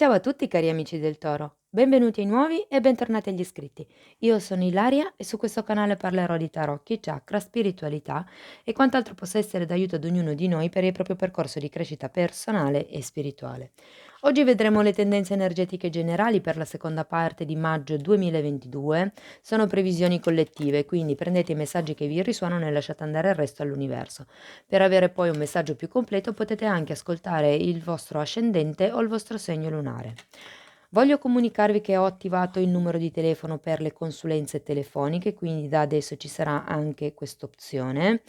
Ciao a tutti cari amici del Toro, benvenuti ai nuovi e bentornati agli iscritti. Io sono Ilaria e su questo canale parlerò di tarocchi, chakra, spiritualità e quant'altro possa essere d'aiuto ad ognuno di noi per il proprio percorso di crescita personale e spirituale. Oggi vedremo le tendenze energetiche generali per la seconda parte di maggio 2022. Sono previsioni collettive, quindi prendete i messaggi che vi risuonano e lasciate andare il resto all'universo. Per avere poi un messaggio più completo potete anche ascoltare il vostro ascendente o il vostro segno lunare. Voglio comunicarvi che ho attivato il numero di telefono per le consulenze telefoniche, quindi da adesso ci sarà anche quest'opzione.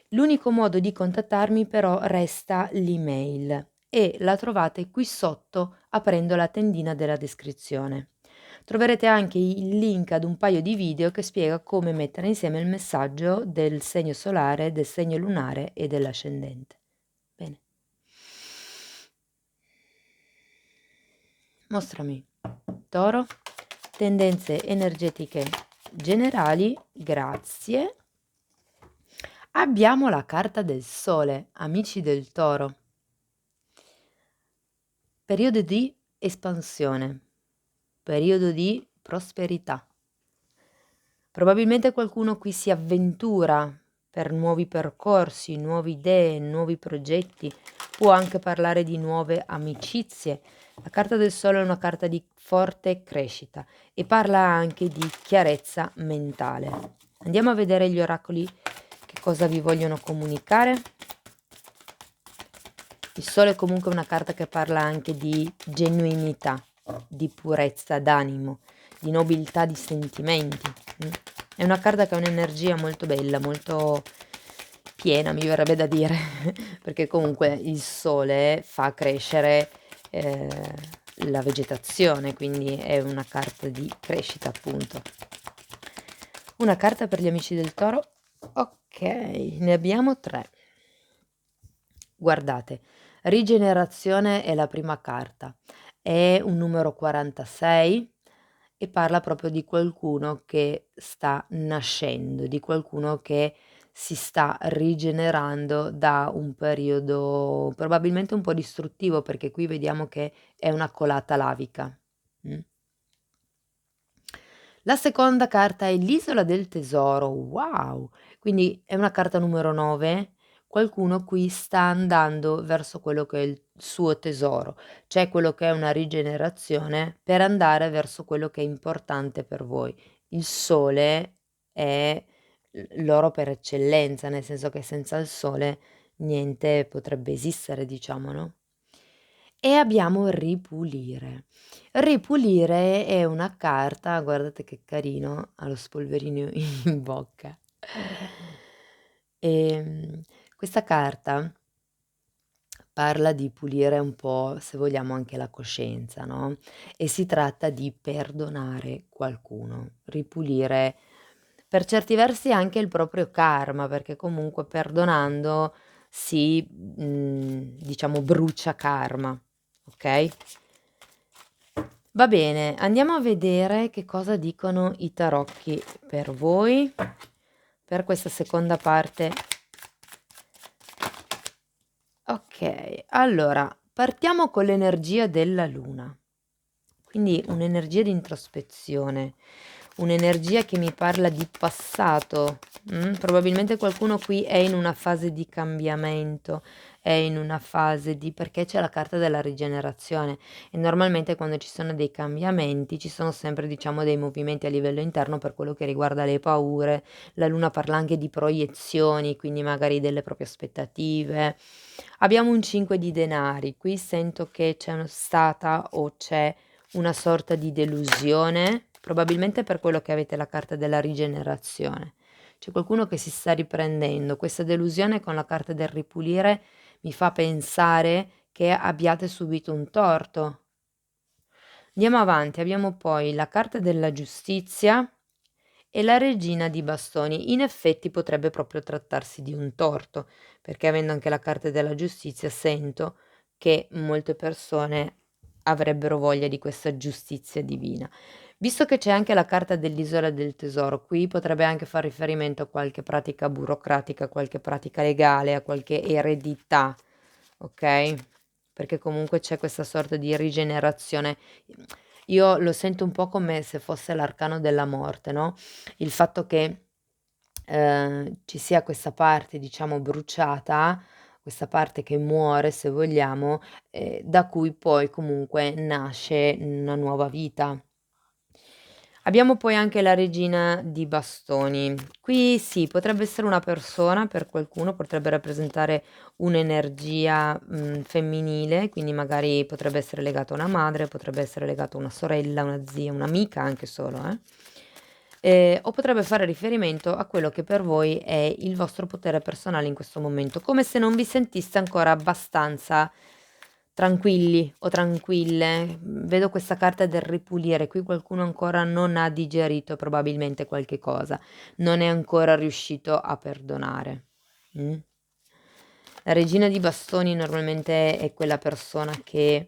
L'unico modo di contattarmi però resta l'email e la trovate qui sotto aprendo la tendina della descrizione. Troverete anche il link ad un paio di video che spiega come mettere insieme il messaggio del segno solare, del segno lunare e dell'ascendente. Bene. Mostrami, Toro, tendenze energetiche generali, grazie. Abbiamo la carta del Sole, amici del Toro. Periodo di espansione, periodo di prosperità. Probabilmente qualcuno qui si avventura per nuovi percorsi, nuove idee, nuovi progetti, può anche parlare di nuove amicizie. La carta del Sole è una carta di forte crescita e parla anche di chiarezza mentale. Andiamo a vedere gli oracoli che cosa vi vogliono comunicare. Il Sole è comunque una carta che parla anche di genuinità, di purezza d'animo, di nobiltà di sentimenti. È una carta che ha un'energia molto bella, molto piena, mi verrebbe da dire, perché comunque il Sole fa crescere la vegetazione, quindi è una carta di crescita, appunto. Una carta per gli amici del Toro. Ok, ne abbiamo 3. Guardate, rigenerazione è la prima carta, è un numero 46 e parla proprio di qualcuno che sta nascendo, di qualcuno che si sta rigenerando da un periodo probabilmente un po' distruttivo, perché qui vediamo che è una colata lavica. La seconda carta è l'Isola del Tesoro, wow! Quindi è una carta numero 9, qualcuno qui sta andando verso quello che è il suo tesoro, c'è quello che è una rigenerazione per andare verso quello che è importante per voi. Il Sole è l'oro per eccellenza, nel senso che senza il Sole niente potrebbe esistere, diciamo, no? E abbiamo ripulire. Ripulire è una carta, guardate che carino, ha lo spolverino in bocca. Questa carta parla di pulire un po', se vogliamo, anche la coscienza, no? E si tratta di perdonare qualcuno, ripulire per certi versi anche il proprio karma, perché comunque perdonando si, diciamo, brucia karma, ok? Va bene, andiamo a vedere che cosa dicono i tarocchi per voi, per questa seconda parte. Ok, allora, partiamo con l'energia della luna. Quindi un'energia di introspezione, un'energia che mi parla di passato. Probabilmente qualcuno qui è in una fase di cambiamento, è in una fase di... perché c'è la carta della rigenerazione e normalmente quando ci sono dei cambiamenti ci sono sempre, diciamo, dei movimenti a livello interno per quello che riguarda le paure. La luna parla anche di proiezioni, quindi magari delle proprie aspettative. Abbiamo un 5 di denari, qui sento che c'è stata o c'è una sorta di delusione, probabilmente per quello che avete la carta della rigenerazione. C'è qualcuno che si sta riprendendo. Questa delusione con la carta del ripulire mi fa pensare che abbiate subito un torto. Andiamo avanti, abbiamo poi la carta della giustizia e la regina di bastoni. In effetti potrebbe proprio trattarsi di un torto, perché avendo anche la carta della giustizia sento che molte persone avrebbero voglia di questa giustizia divina. Visto che c'è anche la carta dell'Isola del Tesoro, qui potrebbe anche far riferimento a qualche pratica burocratica, a qualche pratica legale, a qualche eredità, ok? perché comunque c'è questa sorta di rigenerazione. Io lo sento un po' come se fosse l'arcano della morte, no, il fatto che, ci sia questa parte, diciamo, bruciata, questa parte che muore, se vogliamo, da cui poi comunque nasce una nuova vita. Abbiamo poi anche la regina di bastoni. Qui sì, potrebbe essere una persona, per qualcuno potrebbe rappresentare un'energia, femminile, quindi magari potrebbe essere legato a una madre, potrebbe essere legato a una sorella, una zia, un'amica anche solo, o potrebbe fare riferimento a quello che per voi è il vostro potere personale in questo momento, come se non vi sentiste ancora abbastanza tranquilli o tranquille. Vedo questa carta del ripulire, qui qualcuno ancora non ha digerito probabilmente qualche cosa, non è ancora riuscito a perdonare. Mh. La regina di bastoni normalmente è quella persona che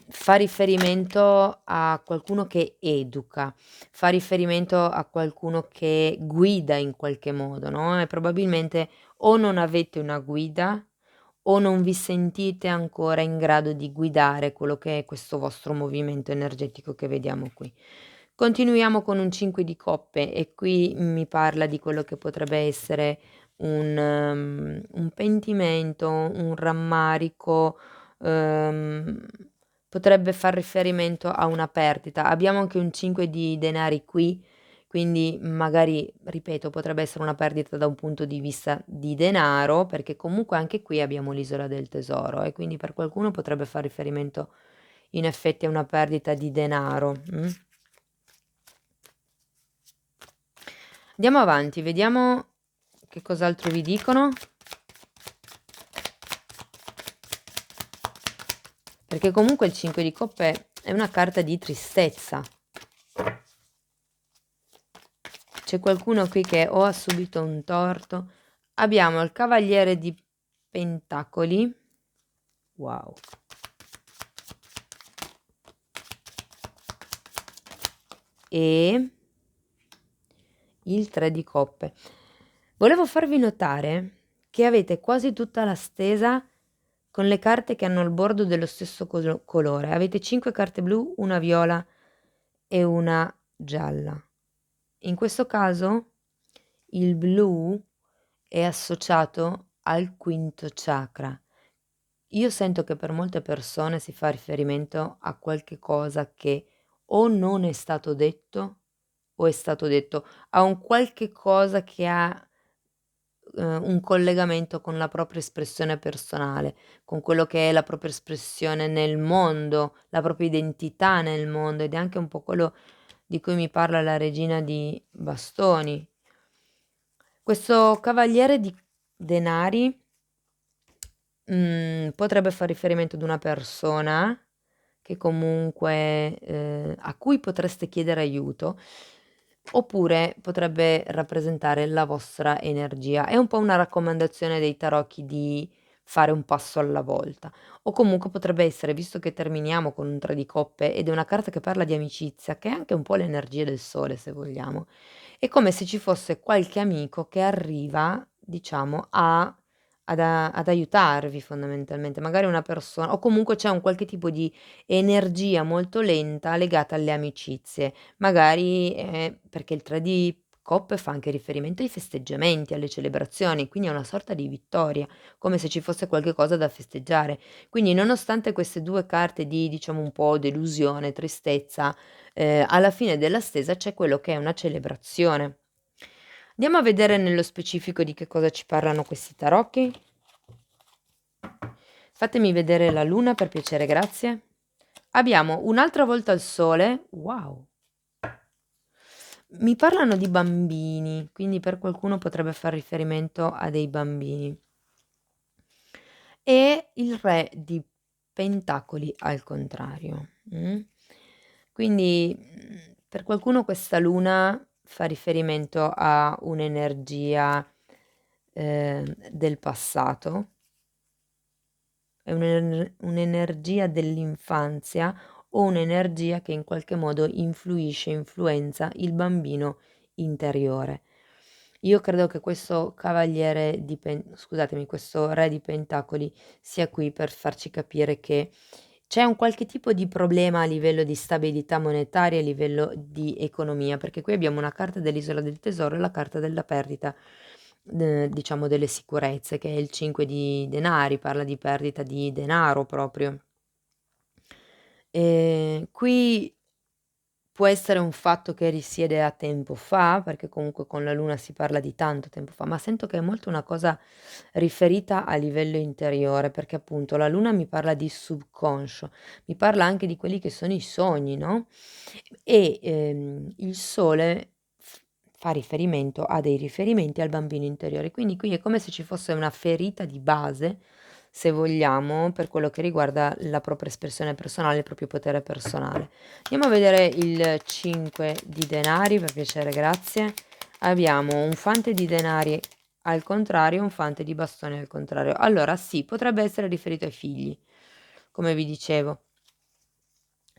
fa riferimento a qualcuno che educa, fa riferimento a qualcuno che guida in qualche modo, no, e probabilmente o non avete una guida o non vi sentite ancora in grado di guidare quello che è questo vostro movimento energetico che vediamo qui. Continuiamo con un 5 di coppe e qui mi parla di quello che potrebbe essere un pentimento, un rammarico, uhm, potrebbe far riferimento a una perdita. Abbiamo anche un 5 di denari qui, quindi magari, ripeto, potrebbe essere una perdita da un punto di vista di denaro, perché comunque anche qui abbiamo l'isola del tesoro e quindi per qualcuno potrebbe far riferimento in effetti a una perdita di denaro, Andiamo avanti, vediamo che cos'altro vi dicono. Perché comunque il 5 di coppe è una carta di tristezza. C'è qualcuno qui che o ha subito un torto. Abbiamo il cavaliere di pentacoli. Wow. E il 3 di coppe. Volevo farvi notare che avete quasi tutta la stesa con le carte che hanno il bordo dello stesso colore. Avete 5 carte blu, una viola e una gialla. In questo caso il blu è associato al quinto chakra. Io sento che per molte persone si fa riferimento a qualche cosa che o non è stato detto o è stato detto, a un qualche cosa che ha, un collegamento con la propria espressione personale, con quello che è la propria espressione nel mondo, la propria identità nel mondo ed è anche un po' quello di cui mi parla la regina di bastoni. Questo cavaliere di denari, potrebbe far riferimento ad una persona che comunque a cui potreste chiedere aiuto, oppure potrebbe rappresentare la vostra energia. È un po' una raccomandazione dei tarocchi di fare un passo alla volta, o comunque potrebbe essere, visto che terminiamo con un 3 di coppe ed è una carta che parla di amicizia, che è anche un po' l'energia del sole se vogliamo, è come se ci fosse qualche amico che arriva, diciamo, ad aiutarvi fondamentalmente, magari una persona o comunque c'è un qualche tipo di energia molto lenta legata alle amicizie, magari, perché il 3 di coppe fa anche riferimento ai festeggiamenti, alle celebrazioni, quindi è una sorta di vittoria, come se ci fosse qualche cosa da festeggiare. Quindi nonostante queste 2 carte di, diciamo, un po' delusione, tristezza, alla fine della stesa c'è quello che è una celebrazione. Andiamo a vedere nello specifico di che cosa ci parlano questi tarocchi. Fatemi vedere la luna per piacere, grazie. Abbiamo un'altra volta il sole. Wow. Mi parlano di bambini, quindi per qualcuno potrebbe far riferimento a dei bambini. E il re di pentacoli al contrario. Quindi, per qualcuno questa luna fa riferimento a un'energia, del passato, è un'energia dell'infanzia o un'energia che in qualche modo influisce, influenza il bambino interiore. Io credo che questo cavaliere di scusatemi, questo re di pentacoli sia qui per farci capire che c'è un qualche tipo di problema a livello di stabilità monetaria, a livello di economia, perché qui abbiamo una carta dell'isola del tesoro e la carta della perdita, diciamo delle sicurezze, che è il 5 di denari, parla di perdita di denaro proprio. Qui può essere un fatto che risiede a tempo fa, perché comunque con la luna si parla di tanto tempo fa, ma sento che è molto una cosa riferita a livello interiore, perché appunto la luna mi parla di subconscio, mi parla anche di quelli che sono i sogni, no, e, il sole fa riferimento ha dei riferimenti al bambino interiore, quindi qui è come se ci fosse una ferita di base, se vogliamo, per quello che riguarda la propria espressione personale, il proprio potere personale. Andiamo a vedere il 5 di denari, per piacere, grazie. Abbiamo un fante di denari al contrario, un fante di bastoni al contrario. Allora sì, potrebbe essere riferito ai figli, come vi dicevo.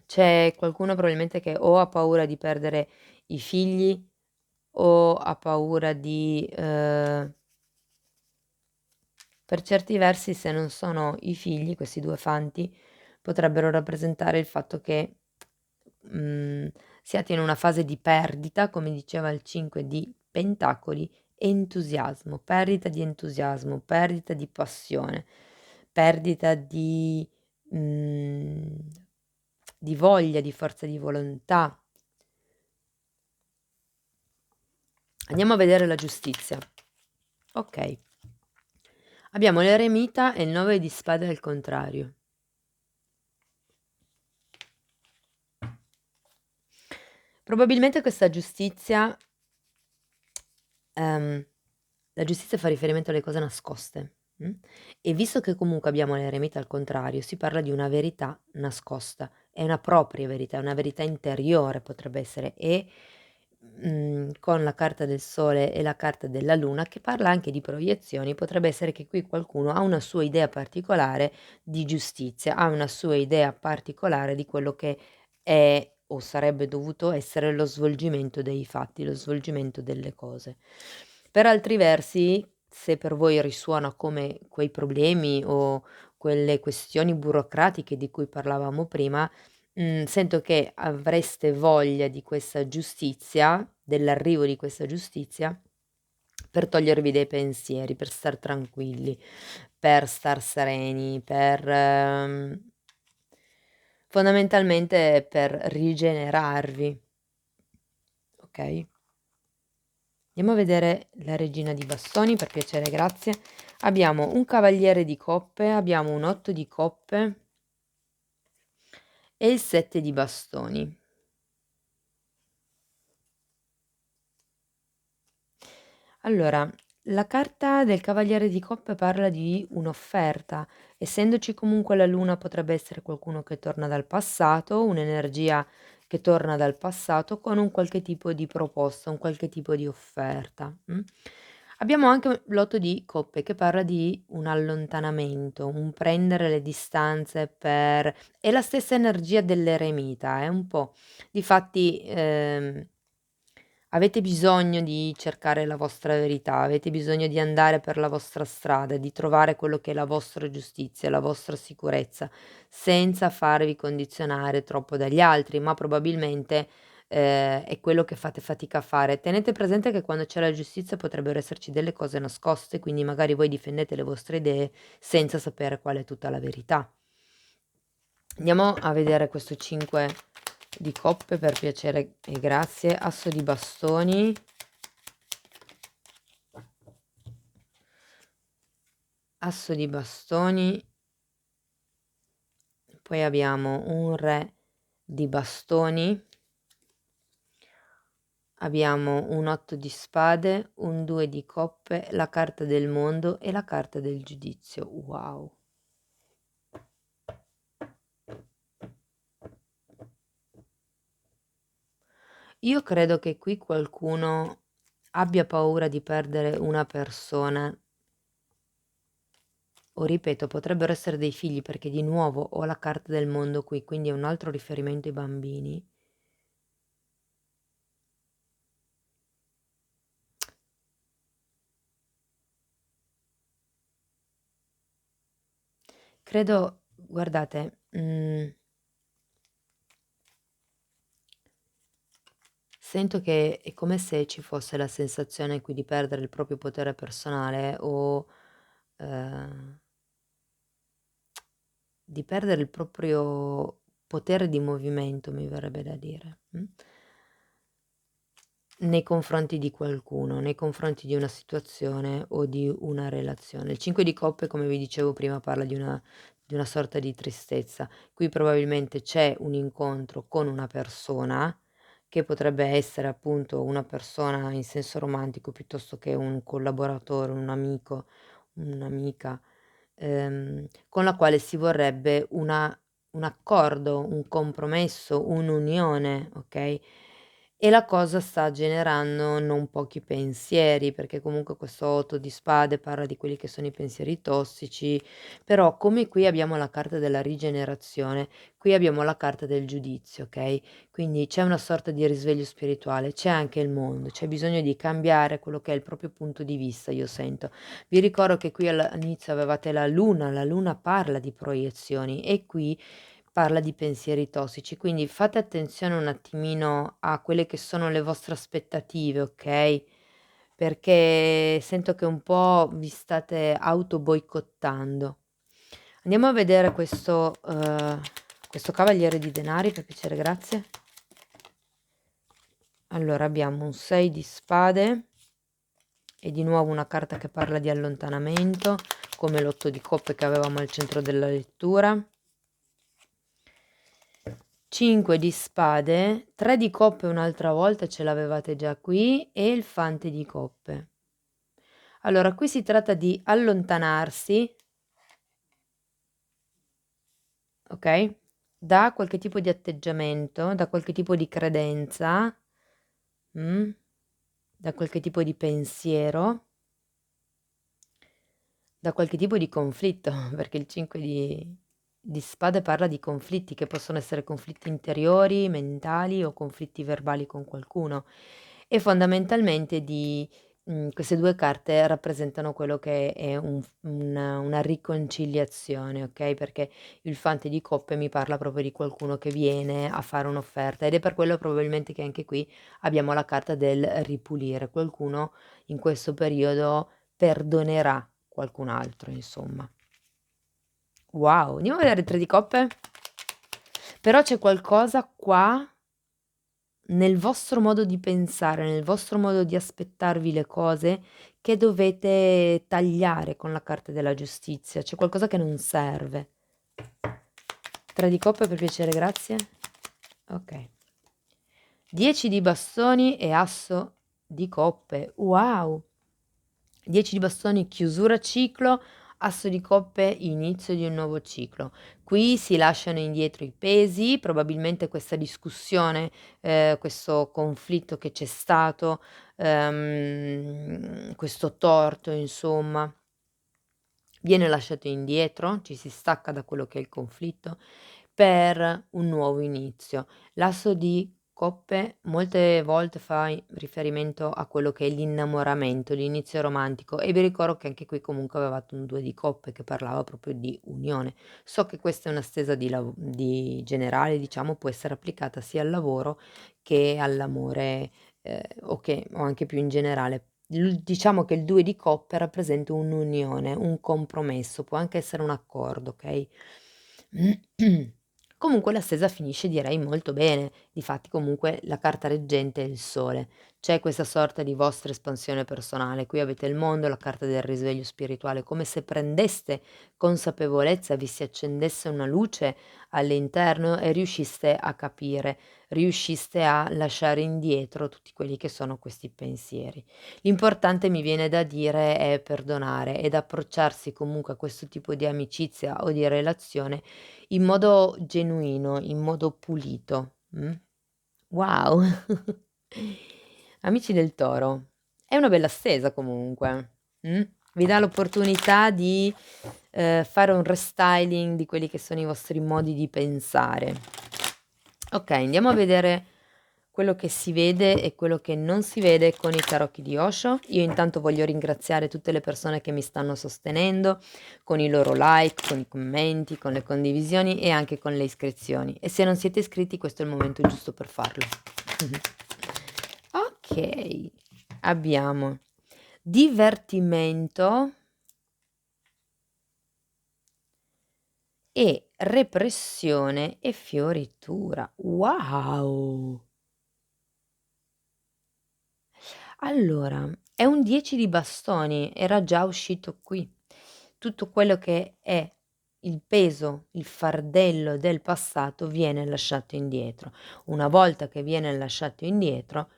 C'è qualcuno probabilmente che o ha paura di perdere i figli o ha paura di per certi versi, se non sono i figli, questi 2 fanti potrebbero rappresentare il fatto che, mhmm, siate in una fase di perdita, come diceva il 5 di pentacoli, entusiasmo, perdita di passione, perdita mhmm, di voglia, di forza di volontà. Andiamo a vedere la giustizia. Okay. Abbiamo l'eremita e il 9 di spade al contrario. Probabilmente questa giustizia la giustizia fa riferimento alle cose nascoste, e visto che comunque abbiamo l'eremita al contrario, si parla di una verità nascosta, è una propria verità, è una verità interiore potrebbe essere e, con la carta del sole e la carta della luna che parla anche di proiezioni, potrebbe essere che qui qualcuno ha una sua idea particolare di giustizia, ha una sua idea particolare di quello che è o sarebbe dovuto essere lo svolgimento dei fatti, lo svolgimento delle cose. Per altri versi, se per voi risuona come quei problemi o quelle questioni burocratiche di cui parlavamo prima, sento che avreste voglia di questa giustizia, dell'arrivo di questa giustizia, per togliervi dei pensieri, per star tranquilli, per star sereni, fondamentalmente per rigenerarvi, okay? Andiamo a vedere la regina di bastoni, per piacere, grazie. Abbiamo un cavaliere di coppe, abbiamo un 8 di coppe e il 7 di bastoni. Allora, la carta del cavaliere di coppe parla di un'offerta. Essendoci comunque la luna potrebbe essere qualcuno che torna dal passato, un'energia che torna dal passato con un qualche tipo di proposta, un qualche tipo di offerta. Abbiamo anche l'otto di coppe che parla di un allontanamento, un prendere le distanze per è la stessa energia dell'eremita, un po'. Difatti, avete bisogno di cercare la vostra verità, avete bisogno di andare per la vostra strada, di trovare quello che è la vostra giustizia, la vostra sicurezza, senza farvi condizionare troppo dagli altri, ma probabilmente, è quello che fate fatica a fare. Tenete presente che quando c'è la giustizia potrebbero esserci delle cose nascoste, quindi magari voi difendete le vostre idee senza sapere qual è tutta la verità. Andiamo a vedere questo 5 di coppe, per piacere e grazie, asso di bastoni, asso di bastoni, poi abbiamo un re di bastoni, abbiamo un 8 di spade, un 2 di coppe, la carta del mondo e la carta del giudizio. Wow! Io credo che qui qualcuno abbia paura di perdere una persona o ripeto, potrebbero essere dei figli perché di nuovo ho la carta del mondo qui, quindi è un altro riferimento ai bambini. credo, guardate, sento che è come se ci fosse la sensazione qui di perdere il proprio potere personale o, ehm, di perdere il proprio potere di movimento, mi verrebbe da dire, nei confronti di qualcuno, nei confronti di una situazione o di una relazione. Il 5 di coppe, come vi dicevo prima, parla di una sorta di tristezza. Qui probabilmente c'è un incontro con una persona, che potrebbe essere appunto una persona in senso romantico, piuttosto che un collaboratore, un amico, un'amica, con la quale si vorrebbe una un accordo, un compromesso, un'unione, okay, e la cosa sta generando non pochi pensieri, perché comunque questo 8 di spade parla di quelli che sono i pensieri tossici, però come qui abbiamo la carta della rigenerazione, qui abbiamo la carta del giudizio, okay, quindi c'è una sorta di risveglio spirituale, c'è anche il mondo, c'è bisogno di cambiare quello che è il proprio punto di vista, io sento. Vi ricordo che qui all'inizio avevate la luna parla di proiezioni e qui parla di pensieri tossici, quindi fate attenzione un attimino a quelle che sono le vostre aspettative, okay, perché sento che un po' vi state auto boicottando. Andiamo a vedere questo cavaliere di denari, per piacere, grazie. Allora abbiamo un 6 di spade e di nuovo una carta che parla di allontanamento, come l'8 di coppe che avevamo al centro della lettura. 5 di spade, 3 di coppe un'altra volta ce l'avevate già qui e il fante di coppe. Allora qui si tratta di allontanarsi, okay, da qualche tipo di atteggiamento, da qualche tipo di credenza, da qualche tipo di pensiero, da qualche tipo di conflitto, perché il 5 di spade parla di conflitti, che possono essere conflitti interiori, mentali o conflitti verbali con qualcuno. E fondamentalmente queste 2 carte rappresentano quello che è una riconciliazione, okay, perché il fante di coppe mi parla proprio di qualcuno che viene a fare un'offerta ed è per quello probabilmente che anche qui abbiamo la carta del ripulire. Qualcuno in questo periodo perdonerà qualcun altro, insomma. Wow, andiamo a vedere il 3 di coppe? Però c'è qualcosa qua nel vostro modo di pensare, nel vostro modo di aspettarvi le cose, che dovete tagliare con la carta della giustizia. C'è qualcosa che non serve. 3 di coppe per piacere, grazie. Okay. 10 di bastoni e asso di coppe. Wow! 10 di bastoni, chiusura ciclo, asso di coppe, inizio di un nuovo ciclo. Qui si lasciano indietro i pesi, probabilmente questa discussione, questo conflitto che c'è stato, questo torto insomma, viene lasciato indietro, ci si stacca da quello che è il conflitto per un nuovo inizio. L'asso di coppe molte volte fa riferimento a quello che è l'innamoramento, l'inizio romantico e vi ricordo che anche qui comunque avevate un 2 di coppe che parlava proprio di unione. So che questa è una stesa di generale, diciamo, può essere applicata sia al lavoro che all'amore, o anche più in generale. Diciamo che il 2 di coppe rappresenta un'unione, un compromesso, può anche essere un accordo, okay? Comunque la stesa finisce direi molto bene, difatti comunque la carta reggente è il sole. C'è questa sorta di vostra espansione personale, qui avete il mondo, la carta del risveglio spirituale, come se prendeste consapevolezza, vi si accendesse una luce all'interno e riusciste a capire, riusciste a lasciare indietro tutti quelli che sono questi pensieri. L'importante mi viene da dire è perdonare ed approcciarsi comunque a questo tipo di amicizia o di relazione in modo genuino, in modo pulito, Wow! Amici del Toro, è una bella stesa comunque, vi dà l'opportunità di, fare un restyling di quelli che sono i vostri modi di pensare. Okay, andiamo a vedere quello che si vede e quello che non si vede con i tarocchi di Osho. Io intanto voglio ringraziare tutte le persone che mi stanno sostenendo con i loro like, con i commenti, con le condivisioni e anche con le iscrizioni. E se non siete iscritti, questo è il momento giusto per farlo. Ok, abbiamo divertimento e repressione e fioritura. Wow! Allora, è un 10 di bastoni, era già uscito qui. Tutto quello che è il peso, il fardello del passato viene lasciato indietro. Una volta che viene lasciato indietro,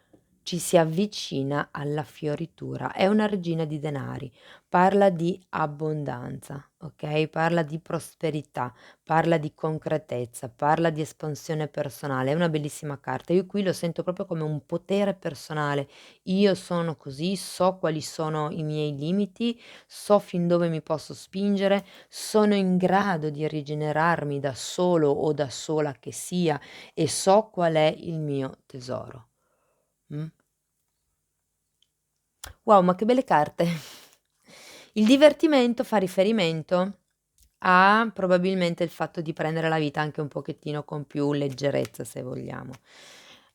ci si avvicina alla fioritura. È una regina di denari, parla di abbondanza, ok? Parla di prosperità, parla di concretezza, parla di espansione personale. È una bellissima carta. Io qui lo sento proprio come un potere personale. Io sono così, so quali sono i miei limiti, so fin dove mi posso spingere, sono in grado di rigenerarmi da solo o da sola che sia e so qual è il mio tesoro. Mh? Wow, ma che belle carte. Il divertimento fa riferimento a probabilmente il fatto di prendere la vita anche un pochettino con più leggerezza, se vogliamo.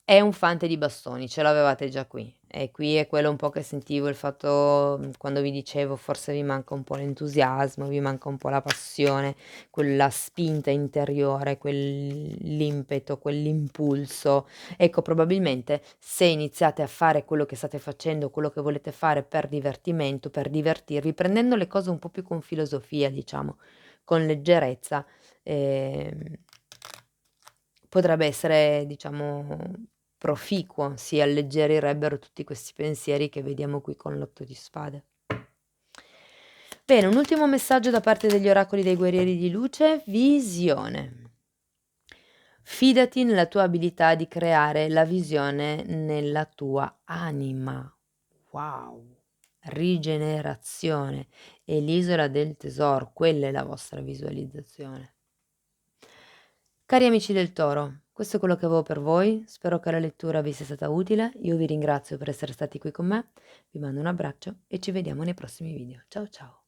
È un fante di bastoni, ce l'avevate già qui. E qui è quello un po' che sentivo, il fatto, quando vi dicevo forse vi manca un po' l'entusiasmo, vi manca un po' la passione, quella spinta interiore, quell'impeto, quell'impulso. Ecco, probabilmente se iniziate a fare quello che state facendo, quello che volete fare per divertimento, per divertirvi, prendendo le cose un po' più con filosofia, diciamo, con leggerezza, ehm, potrebbe essere, diciamo, proficuo, si alleggerirebbero tutti questi pensieri che vediamo qui con l'8 di spade. Bene, un ultimo messaggio da parte degli oracoli dei guerrieri di luce: visione. Fidati nella tua abilità di creare la visione nella tua anima. Wow! Rigenerazione e l'isola del tesoro, quella è la vostra visualizzazione. Cari amici del Toro, questo è quello che avevo per voi, spero che la lettura vi sia stata utile, io vi ringrazio per essere stati qui con me, vi mando un abbraccio e ci vediamo nei prossimi video. Ciao ciao!